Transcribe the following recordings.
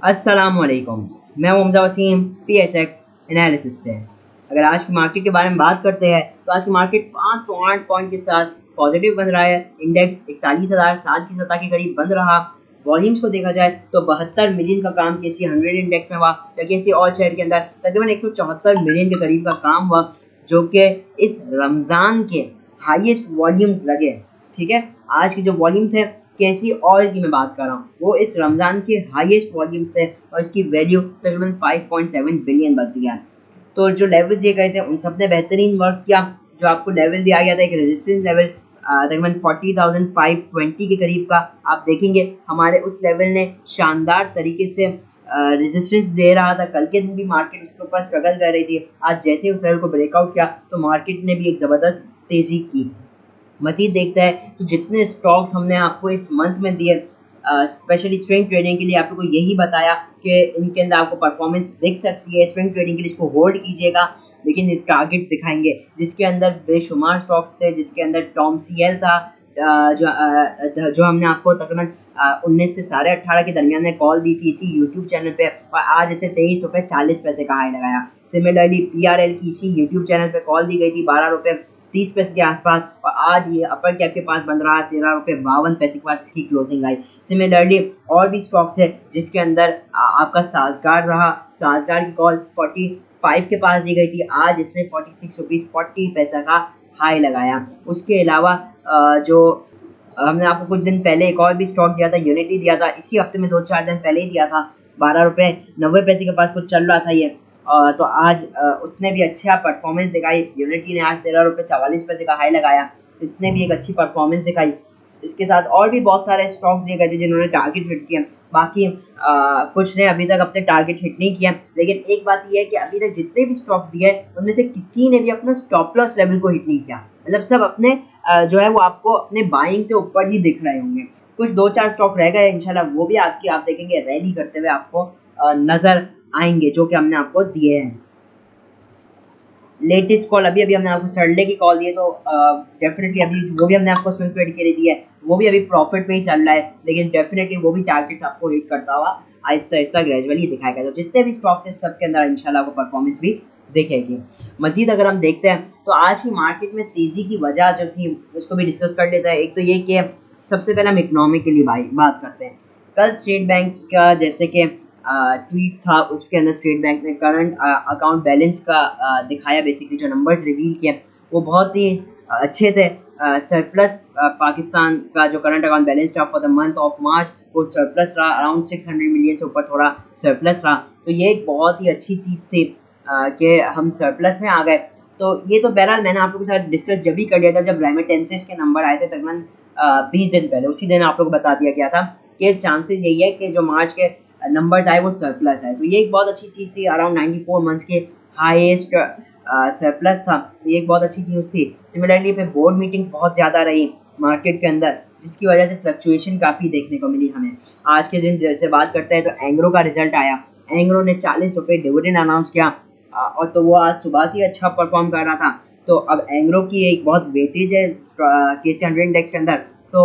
अस्सलामुअलैकुम। मैं Hamza Wasim PSX analysis से। अगर आज की मार्केट के बारे में बात करते हैं तो आज की मार्केट 508 पॉइंट के साथ पॉजिटिव बन रहा है। इंडेक्स 41,007 की सतह के करीब बन रहा। वॉल्यूम्स को देखा जाए तो 72 मिलियन का काम KC 100 इंडेक्स में हुआ, या KC ऑल शेयर के अंदर तकरीबन 174 मिलियन के करीब का काम हुआ, जो कि इस रमज़ान के हाईएस्ट वॉल्यूम्स लगे। ठीक है, आज की जो वॉल्यूम थे KC ऑयल की मैं बात कर रहा हूँ, वो इस रमज़ान के हाईएस्ट वॉल्यूम्स थे और इसकी वैल्यू तकरीबन 5.7 बिलियन बनती है। तो जो लेवल दिए गए थे उन सब ने बेहतरीन वर्क किया। जो आपको लेवल दिया गया था एक रेजिस्टेंस लेवल तकरीबन 40,520 के करीब का, आप देखेंगे हमारे उस लेवल ने शानदार तरीके से रेजिस्टेंस दे रहा था। कल के दिन भी मार्केट उसके ऊपर स्ट्रगल कर रही थी। आज जैसे उस लेवल को ब्रेकआउट किया तो मार्केट ने भी एक ज़बरदस्त तेज़ी की। मज़ीद देखता है तो जितने स्टॉक्स हमने आपको इस मंथ में दिए, स्पेशली स्विंग ट्रेडिंग के लिए आप लोगों को यही बताया कि इनके अंदर आपको परफॉर्मेंस दिख सकती है। स्विंग ट्रेडिंग के लिए इसको होल्ड कीजिएगा, लेकिन ये टारगेट दिखाएंगे, जिसके अंदर बेशुमार स्टॉक्स थे, जिसके अंदर टॉम सीएल था, जो हमने आपको तकरीबन 19 से 18.5 के दरमियान में कॉल दी थी इसी यूट्यूब चैनल पे, और आज इसे 23 रुपये 40 पैसे का हाई लगाया। सिमिलरली PRL की इसी यूट्यूब चैनल पे कॉल दी गई थी 12 रुपये 30 पैसे के आसपास, और आज ये अपर कैप के पास बन रहा है 13 रुपये 52 पैसे के पास इसकी क्लोजिंग आई। सिमिलरली और भी स्टॉक्स है जिसके अंदर आपका साजगार रहा। साजगार की कॉल 45 के पास दी गई थी, आज इसने 46 रुपीज़ 40 पैसा का हाई लगाया। उसके अलावा जो हमने आपको कुछ दिन पहले एक और भी स्टॉक दिया था, यूनिटी दिया था, इसी हफ्ते में 2-4 दिन पहले ही दिया था। 12 रुपये 90 पैसे के पास कुछ चल रहा था ये, तो आज उसने भी अच्छा परफॉर्मेंस दिखाई। यूनिटी ने आज 13 रुपये 44 पैसे का हाई लगाया, इसने भी एक अच्छी परफॉर्मेंस दिखाई। इसके साथ और भी बहुत सारे स्टॉक्स दिए गए थे जिन्होंने टारगेट हिट किया। बाकी कुछ ने अभी तक अपने टारगेट हिट नहीं किया, लेकिन एक बात यह है कि अभी तक जितने भी स्टॉक दिए उनमें से किसी ने भी अपना स्टॉप लॉस लेवल को हिट नहीं किया। मतलब सब अपने जो है वो आपको अपने बाइंग से ऊपर ही दिख रहे होंगे। कुछ 2-4 स्टॉक रह गए, इंशाल्लाह वो भी आपकी आप देखेंगे रैली करते हुए आपको नजर आएंगे, जो कि हमने आपको दिए हैं। लेटेस्ट कॉल अभी हमने आपको सैटरडे की कॉल दी है, तो डेफिनेटली अभी वो भी हमने आपको स्विंग ट्रेड के लिए दी है, वो भी अभी प्रॉफिट पे ही चल रहा है, लेकिन डेफिनेटली वो भी टारगेट्स आपको हिट करता हुआ आहिस्ता आहिस्ता ग्रेजुअली दिखाएगा। तो जितने भी स्टॉक्स हैं सबके अंदर इंशाल्लाह आपको परफॉर्मेंस भी दिखेगी। मजीद अगर हम देखते हैं तो आज की मार्केट में तेज़ी की वजह जो थी उसको भी डिस्कस कर लेते हैं। एक तो ये कि सबसे पहले हम इकनॉमी के लिए बात करते हैं। कल स्टेट बैंक का जैसे कि ट्वीट था, उसके अंदर स्टेट बैंक ने करंट अकाउंट बैलेंस का दिखाया, बेसिकली जो नंबर्स रिवील किए वो बहुत ही अच्छे थे। सरप्लस पाकिस्तान का जो करंट अकाउंट बैलेंस था for the month of March वो सरप्लस रहा, अराउंड 600 मिलियन से ऊपर थोड़ा सरप्लस रहा। तो ये एक बहुत ही अच्छी चीज़ थी कि हम सरप्लस में आ गए। तो ये तो बहरहाल मैंने आप लोगों के साथ डिस्कस जब भी कर लिया था जब रेमिटेंसेस के नंबर आए थे तकरीबन 20 दिन पहले। उसी दिन आप लोग को बता दिया गया था कि चांसेस यही है कि जो मार्च के नंबर्स आए वो सरप्लस है। तो ये एक बहुत अच्छी चीज़ थी, अराउंड 94 मंथ्स के हाईएस्ट सरप्लस था, तो ये एक बहुत अच्छी न्यूज़ थी। सिमिलरली फिर बोर्ड मीटिंग्स बहुत ज़्यादा रही मार्केट के अंदर, जिसकी वजह से फ्लक्चुएशन काफ़ी देखने को मिली हमें। आज के दिन जैसे बात करते हैं तो एंग्रो का रिजल्ट आया। एंग्रो ने 40 रुपये डिविडेंड अनाउंस किया, और तो वो आज सुबह से ही अच्छा परफॉर्म कर रहा था। तो अब एंग्रो की एक बहुत वेटेज है KC 100 इंडेक्स के अंदर, तो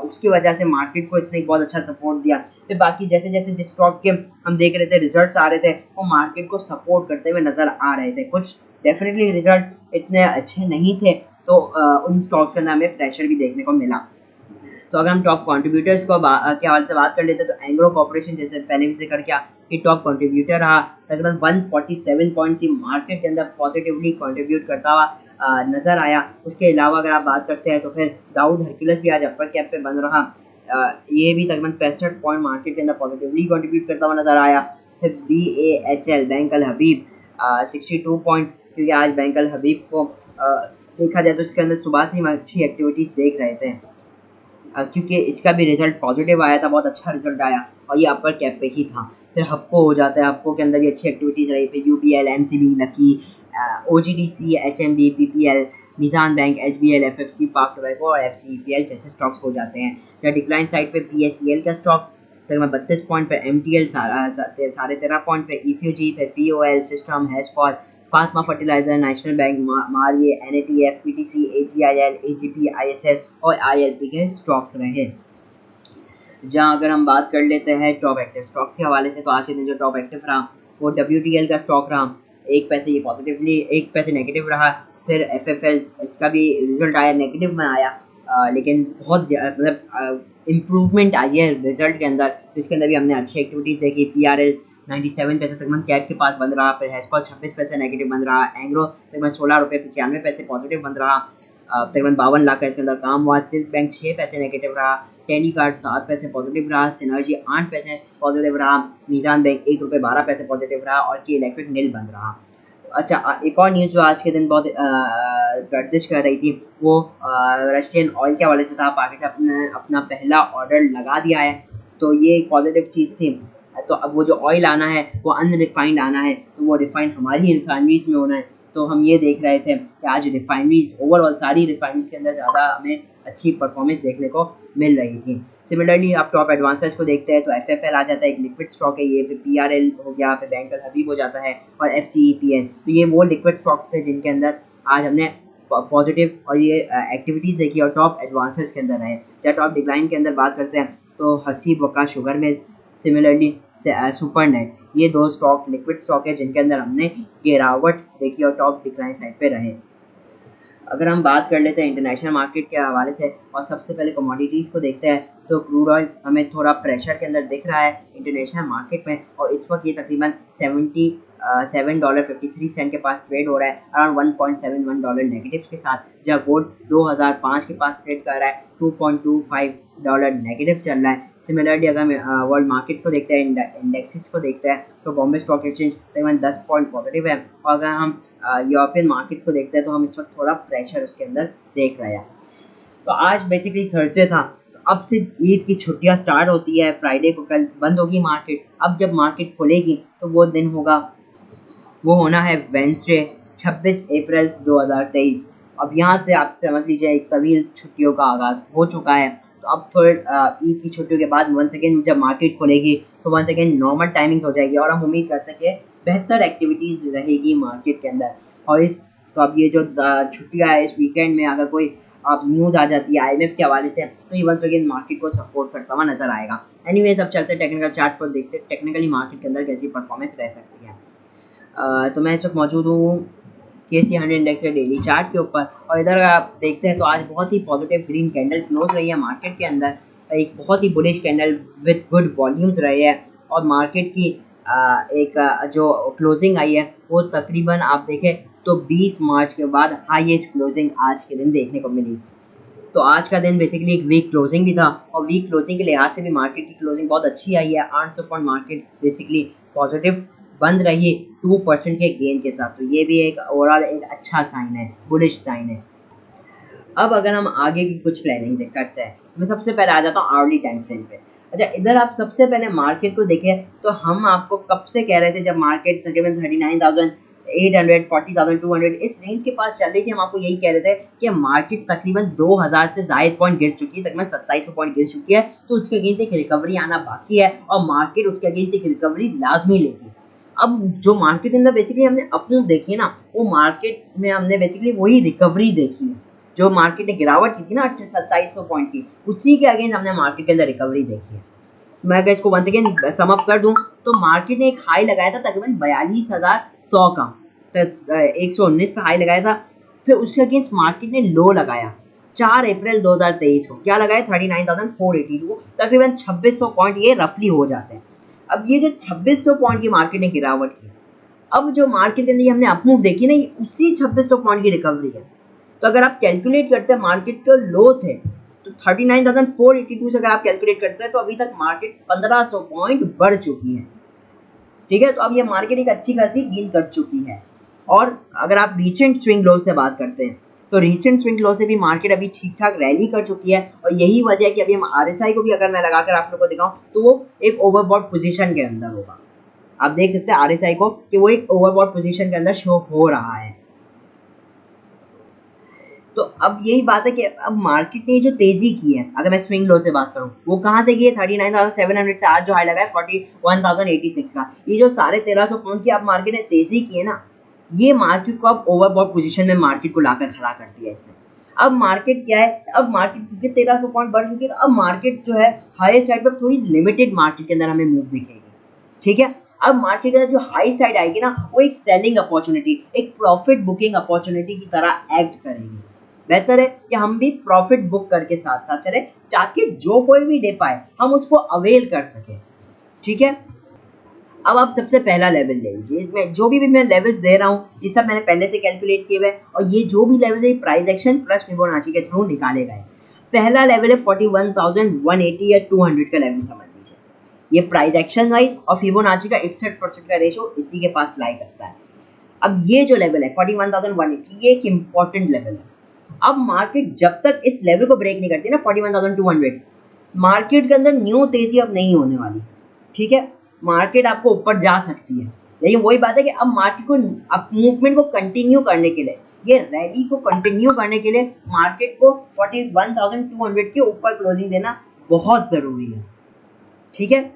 उसकी वजह से मार्केट को इसने एक बहुत अच्छा सपोर्ट दिया। फिर बाकी जैसे जैसे जिस स्टॉक के हम देख रहे थे रिजल्ट्स आ रहे थे वो मार्केट को सपोर्ट करते हुए नज़र आ रहे थे। कुछ डेफिनेटली रिजल्ट इतने अच्छे नहीं थे, तो उन स्टॉक्स के अंदर हमें प्रेशर भी देखने को मिला। तो अगर हम टॉप कंट्रीब्यूटर्स को के हवाले से बात कर लेते हैं तो एंग्रो कॉर्पोरेशन जैसे पहले भी जिक्र किया कि टॉप कंट्रीब्यूटर रहा, तकरीबन 147 पॉइंट्स ही मार्केट के अंदर पॉजिटिवली कंट्रीब्यूट करता हुआ नज़र आया। उसके अलावा अगर आप बात करते हैं तो फिर दाऊद हरक्यूलिस भी आज अपर कैप पे बन रहा, ये भी तकरीबन 65 पॉइंट मार्केट के अंदर पॉजिटिवली कंट्रीब्यूट करता हुआ नज़र आया। फिर BAHL बैंक अल हबीब 62 पॉइंट, क्योंकि आज बैंक अल हबीब को देखा जाए तो इसके अंदर सुबह से ही अच्छी एक्टिविटीज़ देख रहे थे, क्योंकि इसका भी रिजल्ट पॉजिटिव आया था, बहुत अच्छा रिजल्ट आया और ये अपर कैप पे ही था। फिर हप्को हो जाता है, हप्को के अंदर भी अच्छी एक्टिविटीज़ रही। फिर UBL, MCB, Lucky, OGDC, HMB, PPL, Meezan Bank, HBL, FFC, Pak Tobacco और FCEPL जैसे स्टॉक्स हो जाते हैं। या डिक्लाइन साइड पे PSEL का स्टॉक तकरीबन 32 पॉइंट पे, MTL 13.5 पॉइंट पे, EFUG, फिर POL, system, Hascol, Fatima Fertilizer, National Bank, Mari, NATF, PTC, AGIL, AGP, ISL और ILP के स्टॉक्स रहे। जहाँ अगर हम बात कर लेते हैं टॉप एक्टिव स्टॉक्स के हवाले से, तो आज के दिन जो टॉप एक्टिव रहा वो WTL का स्टॉक रहा, 1 पैसे ये पॉजिटिवली 1 पैसे नेगेटिव रहा। फिर FFL इसका भी रिजल्ट आया, नेगेटिव में आया, लेकिन बहुत मतलब इम्प्रूवमेंट आई है रिजल्ट के अंदर। तो इसके अंदर भी हमने अच्छी एक्टिविटीज़ देखी। PRL 97 पैसे तकरीबन कैट के पास बन रहा, फिर हैशकॉल 26 पैसे नेगेटिव बन रहा, एंग्रो तकरीबन 16 रुपये 95 पैसे पॉजिटिव बन रहा, तकरीबन 52 लाख का इसके अंदर काम हुआ। सिल्क बैंक 6 पैसे नेगेटिव रहा, टेली कार्ड 7 पैसे पॉजिटिव रहा, सिनर्जी 8 पैसे पॉजिटिव रहा, मीज़ान बैंक 1 रुपये 12 पैसे पॉजिटिव रहा और की इलेक्ट्रिक नील बन रहा। अच्छा, एक और न्यूज़ जो आज के दिन बहुत गर्दिश कर रही थी वो रशियन ऑयल के हवाले से था। पाकिस्तान ने अपना पहला ऑर्डर लगा दिया है, तो ये एक पॉजिटिव चीज़ थी। तो अब वो जो ऑयल आना है वो अनरिफाइंड आना है, तो वो रिफाइंड हमारी रिफाइनरीज में होना है। तो हम ये देख रहे थे कि आज रिफाइनरीज ओवरऑल सारी रिफाइनरीज के अंदर ज़्यादा हमें अच्छी परफॉर्मेंस देखने को मिल रही थी। सिमिलरली आप टॉप एडवांसर्स को देखते हैं तो FFL आ जाता है, एक लिक्विड स्टॉक है ये, फिर PRL हो गया, फिर बैंक अल हबीब हो जाता है और FCEPL। तो ये वो लिक्विड स्टॉक्स थे जिनके अंदर आज हमने पॉजिटिव और ये एक्टिविटीज़ देखी और टॉप एडवांसर्स के अंदर रहे। चाहे टॉप डिक्लाइन के अंदर बात करते हैं तो Haseeb Waqas sugar mill, similarly Supernet, ये 2 स्टॉक लिक्विड स्टॉक है जिनके अंदर हमने गिरावट देखी और टॉप डिक्लाइन साइड पे रहे। अगर हम बात कर लेते हैं इंटरनेशनल मार्केट के हवाले से और सबसे पहले कमोडिटीज़ को देखते हैं तो क्रूड ऑयल हमें थोड़ा प्रेशर के अंदर दिख रहा है इंटरनेशनल मार्केट में, और इस वक्त ये तकरीबन $77.53 के पास ट्रेड हो रहा है, अराउंड $1.71 नेगेटिव के साथ, जब गोल्ड 2005 के पास ट्रेड कर रहा है, $2.25 नेगेटिव चल रहा है। सिमिलरली अगर हम वर्ल्ड मार्केट्स को देखते हैं, इंडेक्सेस को देखते हैं, तो बॉम्बे स्टॉक एक्सचेंज तकरीबन 10 पॉइंट पॉजिटिव है, और अगर हम यूरोपियन मार्केट्स को देखते हैं तो हम इस वक्त थोड़ा प्रेशर उसके अंदर देख रहे हैं। तो आज बेसिकली थर्सडे था, तो अब से ईद की छुट्टियां स्टार्ट होती है, फ्राइडे को कल बंद होगी मार्केट। अब जब मार्केट खुलेगी तो वो दिन होगा, वो होना है वेंसडे 26 अप्रैल 2023। अब यहाँ से आप समझ लीजिए एक तवील छुट्टियों का आगाज़ हो चुका है। तो अब थोड़े ईद की छुट्टियों के बाद वन सेकेंड जब मार्केट खुलेगी तो वन सेकेंड नॉर्मल टाइमिंग्स हो जाएगी और हम उम्मीद करते हैं कि बेहतर एक्टिविटीज़ रहेगी मार्केट के अंदर। और इस तो अब ये जो छुट्टियाँ है इस वीकेंड में अगर कोई अब न्यूज़ आ जाती है IMF के हवाले से तो ये वन सेकेंड मार्केट को सपोर्ट करता हुआ नजर आएगा। एनीवेज अब चलते टेक्निकल चार्ट पर देखते हैं टेक्निकली मार्केट के अंदर कैसी परफॉर्मेंस रह सकती है। तो मैं इस वक्त मौजूद हूँ KC 100 इंडेक्स के डेली चार्ट के ऊपर, और इधर आप देखते हैं तो आज बहुत ही पॉजिटिव ग्रीन कैंडल क्लोज रही है मार्केट के अंदर, एक बहुत ही bullish candle with good volumes रही है, और मार्केट की जो क्लोजिंग आई है वो तकरीबन आप देखें तो 20 मार्च के बाद हाईएस्ट क्लोजिंग आज के दिन देखने को मिली। तो आज का दिन बेसिकली एक वीक क्लोजिंग भी था, और वीक क्लोजिंग के लिहाज से भी मार्केट की क्लोजिंग बहुत अच्छी आई है। 800 पॉइंट मार्केट बेसिकली पॉजिटिव बंद रही 2% के गेन के साथ, तो ये भी एक ओवरऑल एक अच्छा साइन है, बुलिश साइन है। अब अगर हम आगे की कुछ प्लानिंग करते हैं, मैं सबसे पहले आ जाता हूँ आवर्ली टाइम फ्रेम पे। अच्छा, इधर आप सबसे पहले मार्केट को देखें तो हम आपको कब से कह रहे थे, जब मार्केट तकरीबन 39,800 40,200 इस रेंज के पास चल रही थी, हम आपको यही कह रहे थे कि मार्केट तकरीबन 2000 से ज़ायद पॉइंट गिर चुकी है, तकरीबन 2700 पॉइंट गिर चुकी है, तो उसके अगेंस्ट एक रिकवरी आना बाकी है और मार्केट उसके अगेंस्ट एक रिकवरी लाजमी लेगी। अब जो मार्केट के अंदर बेसिकली हमने अपनी देखी ना, वो मार्केट में हमने बेसिकली वही रिकवरी देखी है जो मार्केट ने गिरावट की थी ना 2700 पॉइंट की, उसी के अगेंस्ट हमने मार्केट के अंदर रिकवरी देखी है। मैं अगर इसको वन सेकेंड सम अप कर दूं तो मार्केट ने एक हाई लगाया था तकरीबन 42,100 का, 119 का हाई लगाया था, फिर उसके अगेंस्ट मार्केट ने लो लगाया 4 अप्रैल 2023 को, क्या लगाया 39,482, तकरीबन 2600 पॉइंट ये रफली हो जाते हैं। अब ये जो 2600 पॉइंट की मार्केट ने गिरावट की, अब जो मार्केट के अंदर हमने अपमूव देखी ना, ये उसी 2600 पॉइंट की रिकवरी है। तो अगर आप कैलकुलेट करते हैं मार्केट का लॉस है तो 39,482 से अगर आप कैलकुलेट करते हैं तो अभी तक मार्केट 1500 पॉइंट बढ़ चुकी है। ठीक है, तो अब ये मार्केट एक अच्छी खासी गेन कर चुकी है। और अगर आप रीसेंट स्विंग लो से बात करते हैं तो रीसेंट स्विंग लो से भी मार्केट अभी ठीक ठाक रैली कर चुकी है, और यही वजह है कि अभी हम RSI को भी अगर मैं लगाकर आप लोगों को दिखाऊं तो वो एक ओवरबॉट पोजीशन के अंदर होगा। आप देख सकते हैं RSI को कि वो एक ओवरबॉट पोजीशन के अंदर शो हो रहा है। तो अब यही बात है कि अब मार्केट ने जो तेजी की है, अगर मैं स्विंग लो से बात करूं, वो कहां से की है 39,700 से आज जो हाई लगा है 41,086 का, ये जो 1350 पॉइंट की अब मार्केट ने तेजी की है ना, ये मार्केट को अब ओवरबॉट पोजीशन में मार्केट को लाकर खड़ा कर दिया इसने। अब मार्केट क्या है, अब मार्केट क्योंकि 1300 पॉइंट बढ़ चुकी है, तो अब मार्केट जो है हाई साइड पर थोड़ी लिमिटेड मार्केट के अंदर हमें मूव दिखेगी, ठीक है। अब मार्केट के अंदर जो हाई साइड आएगी ना, वो एक सेलिंग अपॉर्चुनिटी, एक प्रॉफिट बुकिंग अपॉर्चुनिटी की तरह एक्ट करेगी। बेहतर है कि हम भी प्रॉफिट बुक करके साथ साथ चले, ताकि जो कोई भी दे पाए हम उसको अवेल कर सके, ठीक है। अब आप सबसे पहला लेवल ले लीजिए, इसमें जो भी मैं लेवल्स दे रहा हूँ ये सब मैंने पहले से कैलकुलेट किए हुए हैं, और ये जो भी लेवल है प्राइस एक्शन प्लस फिबोनाची के थ्रू निकाले गए। पहला लेवल है 41,180 या 200 का लेवल समझ लीजिए, ये प्राइस एक्शन वाइज और फिबोनाची का 61% का रेशो इसी के पास लाई करता है। अब ये जो लेवल है 41,180, ये एक इम्पॉर्टेंट लेवल है। अब मार्केट जब तक इस लेवल को ब्रेक नहीं करती ना 41,200, मार्केट के अंदर न्यू तेजी अब नहीं होने वाली, ठीक है। मार्केट आपको ऊपर जा सकती है, लेकिन वही बात है कि अब मार्केट को अब मूवमेंट को कंटिन्यू करने के लिए, ये रैली को कंटिन्यू करने के लिए मार्केट को 41,200 के ऊपर क्लोजिंग देना बहुत ज़रूरी है, ठीक है।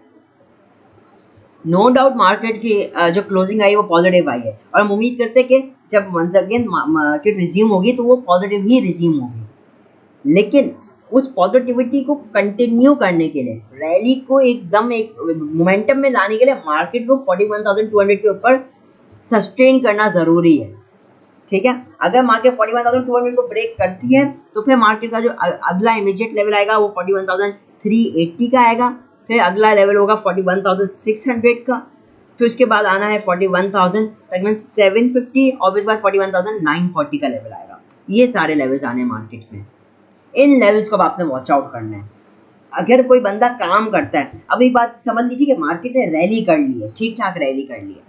नो डाउट मार्केट की जो क्लोजिंग आई वो पॉजिटिव आई है, और हम उम्मीद करते हैं कि जब वंस अगेन मार्केट रिज्यूम होगी तो वो पॉजिटिव ही रिज्यूम होगी। लेकिन उस पॉजिटिविटी को कंटिन्यू करने के लिए, रैली को एकदम एक मोमेंटम में लाने के लिए मार्केट को 41,200 के ऊपर सस्टेन करना ज़रूरी है, ठीक है। अगर मार्केट 41,200 को ब्रेक करती है तो फिर मार्केट का जो अगला इमीडिएट लेवल आएगा वो 41,380 का आएगा, फिर अगला लेवल होगा 41,600 का, फिर उसके बाद आना है 41,750 और उसके बाद 41,940 का लेवल आएगा। ये सारे लेवल्स आने हैं मार्केट में, इन लेवल्स को अब आपने वॉच आउट करना है। अगर कोई बंदा काम करता है, अब एक बात समझ लीजिए कि मार्केट ने रैली कर ली है, ठीक ठाक रैली कर ली है।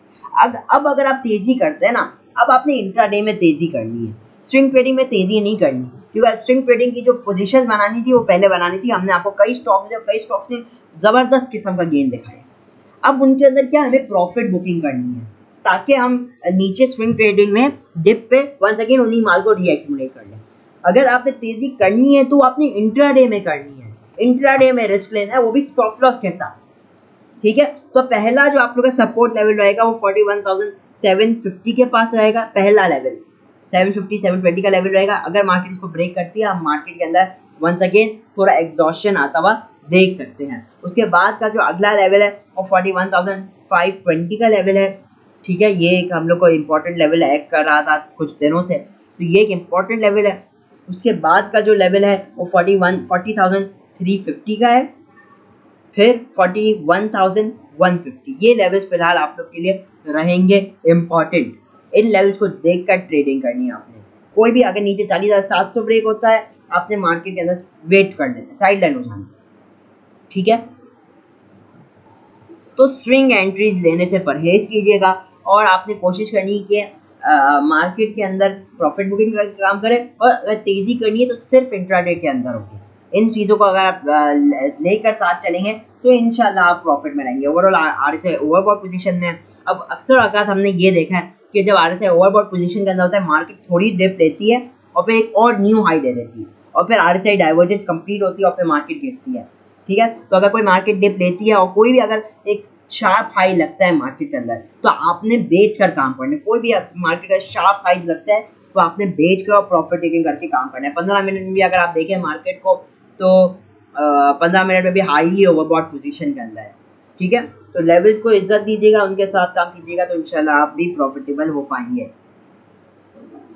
अब अगर आप तेजी करते हैं ना, अब आपने इंट्राडे में तेजी करनी है, स्विंग ट्रेडिंग में तेजी नहीं करनी, क्योंकि स्विंग ट्रेडिंग की जो पोजीशन बनानी थी वो पहले बनानी थी। हमने आपको कई स्टॉक्स ने ज़बरदस्त किस्म का गेन दिखाया। अब उनके अंदर क्या हमें प्रॉफिट बुकिंग करनी है, ताकि हम नीचे स्विंग ट्रेडिंग में डिप पे वंस अगेन उन्हीं माल को रीएक्यूमुलेट कर लें। अगर आपने तेजी करनी है तो आपने इंट्राडे में करनी है, इंट्राडे में रिस्क लेना है, वो भी स्टॉप लॉस के साथ, ठीक है। तो पहला जो आप लोग का सपोर्ट लेवल रहेगा वो 41,750 के पास रहेगा, पहला लेवल 750 720 का लेवल रहेगा। अगर मार्केट इसको ब्रेक करती है, हम मार्केट के अंदर वंस अगेन थोड़ा एग्जॉस्शन आता हुआ देख सकते हैं। उसके बाद का जो अगला लेवल है वो 41,520 का लेवल है, ठीक है। ये एक हम लोग को इम्पोर्टेंट लेवल एक्ट कर रहा था कुछ दिनों से, तो ये एक इम्पोर्टेंट लेवल है। उसके बाद का जो लेवल है वो 40,350 का है, फिर 41,150। ये लेवल्स फिलहाल आप लोग के लिए रहेंगे इम्पॉर्टेंट। इन लेवल्स को देखकर ट्रेडिंग करनी है आपने। कोई भी अगर नीचे 40,700 ब्रेक होता है, आपने मार्केट के अंदर वेट कर लेना, साइड लाइन हो जाना, ठीक है। तो स्विंग एंट्रीज लेने से परहेज कीजिएगा, और आपने कोशिश करनी है कि मार्केट के अंदर प्रॉफिट बुकिंग का काम करें, और अगर तेज़ी करनी है तो सिर्फ इंट्राडे के अंदर होगी। इन चीज़ों को अगर आप लेकर साथ चलेंगे तो इंशाल्लाह आप प्रॉफिट में रहेंगे। ओवरऑल आरएसआई ओवरबॉट पोजीशन में, अब अक्सर औकात हमने ये देखा है कि जब आरएसआई ओवरबॉट पोजीशन के अंदर होता है, मार्केट थोड़ी डिप लेती है और फिर एक और न्यू हाई दे देती है, और फिर आरएसआई डाइवर्जेंस कंप्लीट होती है और फिर मार्केट गिरती है, ठीक है। तो अगर कोई मार्केट डिप लेती है और कोई भी अगर एक शार्प हाई लगता है मार्केट के अंदर, तो आपने बेच कर काम करना है। कोई भी मार्केट का शार्प हाई लगता है तो आपने बेच कर और प्रॉफिट टेकिंग करके काम करना है। 15 मिनट में भी अगर आप देखें मार्केट को, तो 15 मिनट में भी हाईली ओवरबॉट पोजीशन के अंदर है, ठीक है। तो लेवल्स को इज्जत दीजिएगा, उनके साथ काम कीजिएगा, तो इंशाल्लाह आप भी प्रॉफिटेबल हो पाएंगे।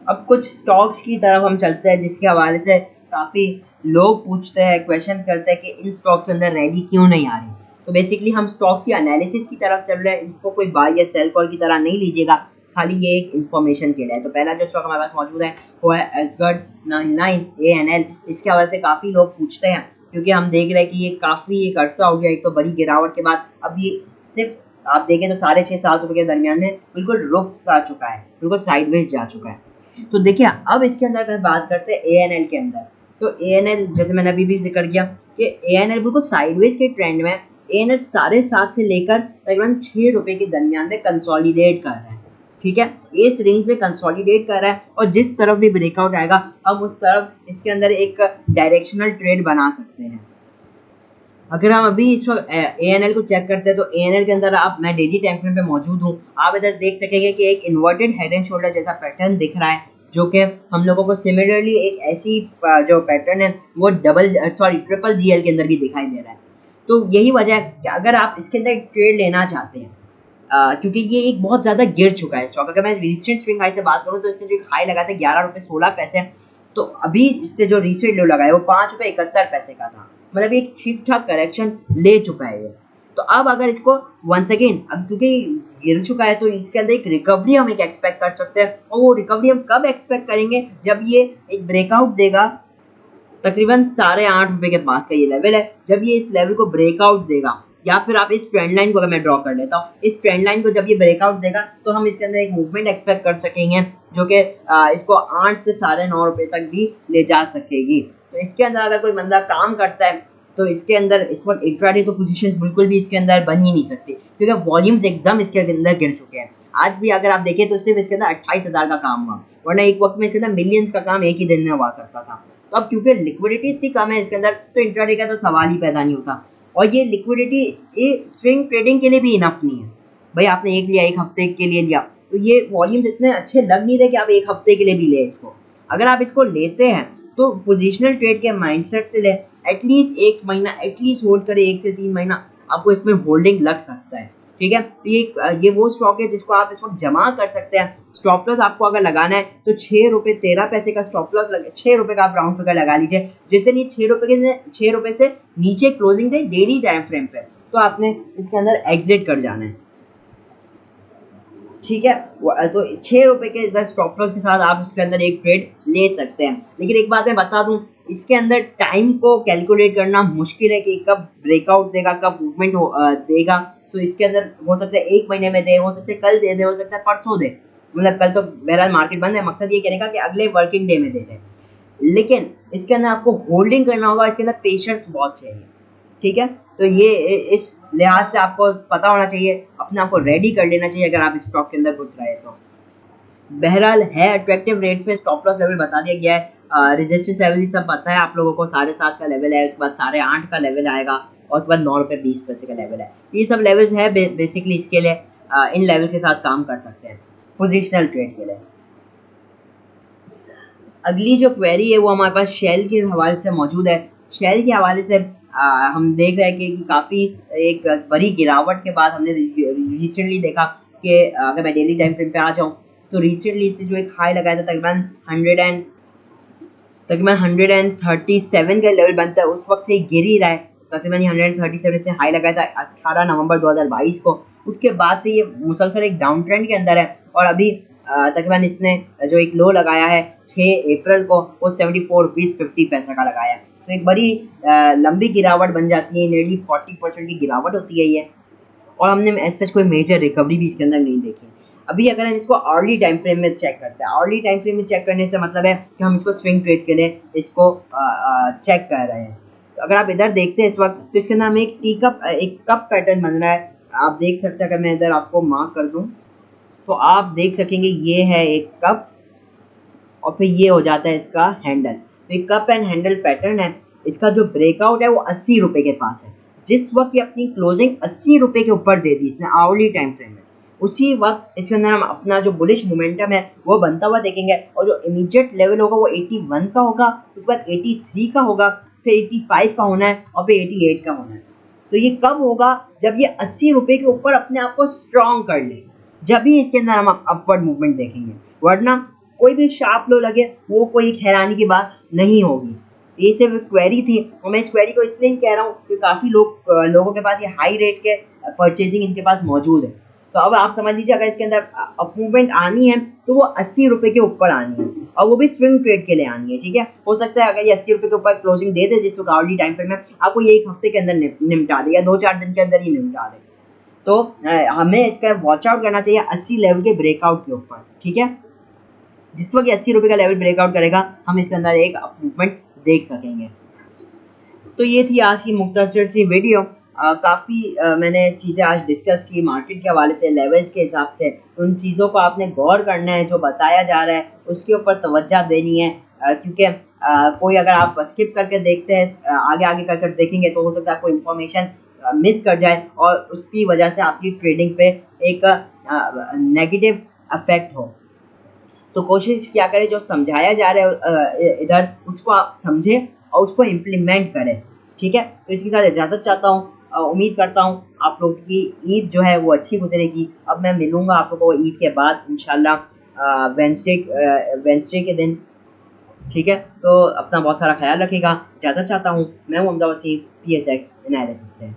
अब कुछ स्टॉक्स की तरफ हम चलते हैं, जिसके हवाले से काफ़ी लोग पूछते हैं, क्वेश्चन करते हैं कि इन स्टॉक्स के अंदर रैली क्यों नहीं आ रही। तो बेसिकली हम स्टॉक्स की एनालिसिस की तरफ चल रहे हैं, इसको कोई बाय या सेल कॉल की तरह नहीं लीजिएगा, खाली ये एक इन्फॉर्मेशन के लिए है। तो पहला जो स्टॉक हमारे पास मौजूद है वो है एसगर्ड 99 ANL। इसके हवाले से काफ़ी लोग पूछते हैं, क्योंकि हम देख रहे हैं कि ये काफ़ी एक अर्सा हो गया, एक तो बड़ी गिरावट के बाद अब ये सिर्फ आप देखें तो 6.5-7 रुपये के दरमियान में बिल्कुल रुक सा चुका है, बिल्कुल साइडवेज जा चुका है। तो देखिए अब इसके अंदर अगर बात करते हैं ANL के अंदर, तो ANL जैसे मैंने अभी भी जिक्र किया कि ANL बिल्कुल साइडवेज के ट्रेंड में, ANL 7.5 से लेकर तकरीबन 6 रुपये के दरमियान में कंसोलिडेट कर रहा है, ठीक है। इस रेंज में कंसोलिडेट कर रहा है, और जिस तरफ भी ब्रेकआउट आएगा हम उस तरफ इसके अंदर एक डायरेक्शनल ट्रेड बना सकते हैं। अगर हम अभी इस वक्त ANL को चेक करते हैं, तो ANL के अंदर आप, मैं डेली टाइम फ्रेम पे मौजूद हूँ, आप इधर देख सकेंगे कि एक इन्वर्टेड हेड एंड शोल्डर जैसा पैटर्न दिख रहा है, जो कि हम लोगों को सिमिलरली एक ऐसी जो पैटर्न है वो ट्रिपल जीएल के अंदर भी दिखाई दे रहा है। तो यही वजह है कि अगर आप इसके अंदर ट्रेड लेना चाहते हैं, क्योंकि ये एक बहुत ज़्यादा गिर चुका है स्टॉक। अगर मैं रिसेंट स्विंग हाई से बात करूँ तो इसने जो हाई लगा था 11 रुपये 16 पैसे, तो अभी इसने जो रिसेंट लो लगाया वो 5 रुपये 71 पैसे का था। मतलब एक ठीक ठाक करेक्शन ले चुका है ये। तो अब अगर इसको वंस अगेन, अब क्योंकि गिर चुका है तो इसके अंदर एक रिकवरी हम एक एक्सपेक्ट कर सकते हैं। और वो रिकवरी हम कब एक्सपेक्ट करेंगे, जब ये एक ब्रेकआउट देगा तकरीबन 8.5 रुपये के पास का ये लेवल है। जब ये इस लेवल को ब्रेकआउट देगा, या फिर आप इस ट्रेंड लाइन को अगर मैं ड्रॉ कर लेता हूँ, इस ट्रेंड लाइन को जब ये ब्रेकआउट देगा तो हम इसके अंदर एक मूवमेंट एक्सपेक्ट कर सकेंगे जो कि इसको 8 से 9.5 रुपये तक भी ले जा सकेगी। तो इसके अंदर अगर कोई बंदा काम करता है तो इसके अंदर इस वक्त इंट्राडे तो पोजीशंस बिल्कुल भी इसके अंदर बन ही नहीं सकती, क्योंकि वॉल्यूम्स एकदम इसके अंदर गिर चुके हैं। आज भी अगर आप देखें तो सिर्फ इसके अंदर 28,000 का काम हुआ, वरना एक वक्त में इसके अंदर मिलियंस का काम एक ही दिन में हुआ करता था। तो अब क्योंकि लिक्विडिटी इतनी कम है इसके अंदर, तो इंट्राडे का तो सवाल ही पैदा नहीं होता। और ये लिक्विडिटी ये स्विंग ट्रेडिंग के लिए भी इनफ नहीं है। भाई आपने एक लिया, एक हफ्ते के लिए लिया, तो ये वॉल्यूम्स इतने अच्छे लग नहीं रहे कि आप एक हफ्ते के लिए भी ले इसको। अगर आप इसको लेते हैं तो पोजिशनल ट्रेड के माइंडसेट से ले, एटलीस्ट 1 महीना एटलीस्ट होल्ड करें, 1 से 3 महीना आपको इसमें होल्डिंग लग सकता है। ठीक है, तो ये वो स्टॉक है जिसको आप इस वक्त जमा कर सकते हैं। स्टॉप लॉस आपको अगर लगाना है तो 6 रुपये 13 पैसे का स्टॉप लॉस लगे, 6 रुपये का आप राउंड फिगर लगा लीजिए। जिस दिन ये 6 रुपये से नीचे closing day daily time frame पे, तो आपने इसके अंदर एग्जिट कर जाना है। ठीक है, तो 6 रुपये के इधर स्टॉप लॉस के साथ आप इसके अंदर एक ट्रेड ले सकते हैं। लेकिन एक बात मैं बता दूं, इसके अंदर टाइम को कैलकुलेट करना मुश्किल है कि कब ब्रेकआउट देगा, कब मूवमेंट देगा। तो इसके अंदर हो सकता है 1 महीने में दे, हो सकता है कल दे, हो सकता है परसों दे, मतलब कल तो बहरहाल मार्केट बंद है, मकसद ये कहने का कि अगले वर्किंग डे में दे दे। लेकिन इसके अंदर आपको होल्डिंग करना होगा, इसके अंदर पेशेंस बहुत चाहिए। ठीक है, तो ये इस लिहाज से आपको पता होना चाहिए, अपने आप को रेडी कर लेना चाहिए अगर आप स्टॉक के अंदर घुस रहे तो। बहरहाल है अट्रैक्टिव रेट्स पे, स्टॉप लॉस लेवल बता दिया गया है, रेजिस्टेंस लेवल भी सब पता है आप लोगों को। 7.5 का लेवल है, उसके बाद 8.5 का लेवल आएगा, और उसके बाद 9 रुपये 20 पैसे का लेवल है। ये सब लेवल्स है बेसिकली इसके लिए, इन लेवल्स के साथ काम कर सकते हैं पोजिशनल ट्रेड के लिए। अगली जो क्वेरी है वो हमारे पास शेल के हवाले से मौजूद है। शेल के हवाले से हम देख रहे हैं कि काफ़ी एक बड़ी गिरावट के बाद हमने रिसेंटली देखा कि अगर मैं डेली टाइम फ्रेम पे आ जाऊँ तो रिसेंटली इससे जो एक हाई लगाया था तकरीबन 137 का लेवल बनता है, उस वक्त से गिर ही रहा है। तकरीबन 137 से हाई लगाया था 18 नवंबर 2022 को। उसके बाद से ये मुसलसल एक डाउन ट्रेंड के अंदर है, और अभी तकरीबन इसने जो एक लो लगाया है 6 अप्रैल को, वो 74 रुपीज़ 50 पैसे का लगाया है। तो एक बड़ी लंबी गिरावट बन जाती है, नियरली 40% की गिरावट होती है ये, और हमने एज सच कोई मेजर रिकवरी भी इसके अंदर नहीं देखी। अभी अगर हम इसको अर्ली टाइम फ्रेम में चेक करते हैं, अर्ली टाइम फ्रेम में चेक करने से मतलब है कि हम इसको स्विंग ट्रेड के लिए इसको चेक कर रहे हैं। तो अगर आप इधर देखते हैं इस वक्त, तो इसके अंदर हमें एक कप पैटर्न बन रहा है। आप देख सकते हैं, अगर मैं इधर आपको मार्क कर दूँ तो आप देख सकेंगे ये है एक कप, और फिर ये हो जाता है इसका हैंडल। तो एक कप एंड हैंडल पैटर्न है। इसका जो ब्रेकआउट है वो 80 रुपये के पास है। जिस वक्त ये अपनी क्लोजिंग 80 रुपये के ऊपर दे दी इसने आवरली टाइम फ्रेम में, उसी वक्त इसके अंदर हम अपना जो बुलिश मोमेंटम है वो बनता हुआ देखेंगे। और जो इमीडिएट लेवल होगा वो 81 का होगा, उसके बाद 83 का होगा, फिर 85 का होना है, और फिर 88 का होना है। तो ये कब होगा, जब ये 80 रुपये के ऊपर अपने आप को स्ट्रॉन्ग कर ले, जब भी इसके अंदर हम अपवर्ड मूवमेंट देखेंगे। वरना कोई भी शार्प लो लगे वो कोई हैरानी की बात नहीं होगी। ये सिर्फ क्वेरी थी, और मैं इस क्वेरी को इसलिए ही कह रहा हूँ कि काफ़ी लोगों के पास ये हाई रेट के परचेजिंग इनके पास मौजूद है। तो अब आप समझ लीजिए, अगर इसके अंदर मूवमेंट आनी है तो वो 80 रुपये के ऊपर आनी है, और वो भी स्विंग ट्रेड के लिए आनी है। ठीक है, हो सकता है अगर ये 80 रुपये के ऊपर क्लोजिंग दे दे जिस वक्त आवरली टाइम फ्रेम में, आपको ये 1 हफ्ते के अंदर निपटा दे, या 2-4 दिन के अंदर ही निपटा दे। तो हमें इस पर वॉच आउट करना चाहिए 80 लेवल के ब्रेकआउट के ऊपर। ठीक है, जिस वक्त 80 रुपये का लेवल ब्रेकआउट करेगा हम इसके अंदर एक मूवमेंट देख सकेंगे। तो ये थी आज की मुख्तसर सी वीडियो। काफ़ी मैंने चीज़ें आज डिस्कस की मार्केट के हवाले से, लेवल्स के हिसाब से। उन चीज़ों को आपने गौर करना है, जो बताया जा रहा है उसके ऊपर तवज्जो देनी है, क्योंकि कोई अगर आप स्किप करके देखते हैं, आगे आगे कर देखेंगे, तो हो सकता है आपको इन्फॉर्मेशन मिस कर जाए, और उसकी वजह से आपकी ट्रेडिंग पे एक नेगेटिव अफेक्ट हो। तो कोशिश क्या करें, जो समझाया जा रहा है इधर उसको आप समझें और उसको इम्प्लीमेंट करें। ठीक है, तो इसके साथ इजाज़त चाहता हूँ। उम्मीद करता हूँ आप लोग की ईद जो है वो अच्छी गुजरेगी। अब मैं मिलूँगा आप लोगों को ईद के बाद इंशाल्लाह वेंसडे के दिन। ठीक है, तो अपना बहुत सारा ख्याल रखिएगा। इजाज़त चाहता हूँ। मैं हूँ हमजा वसीम, PSX एनालिसिस से।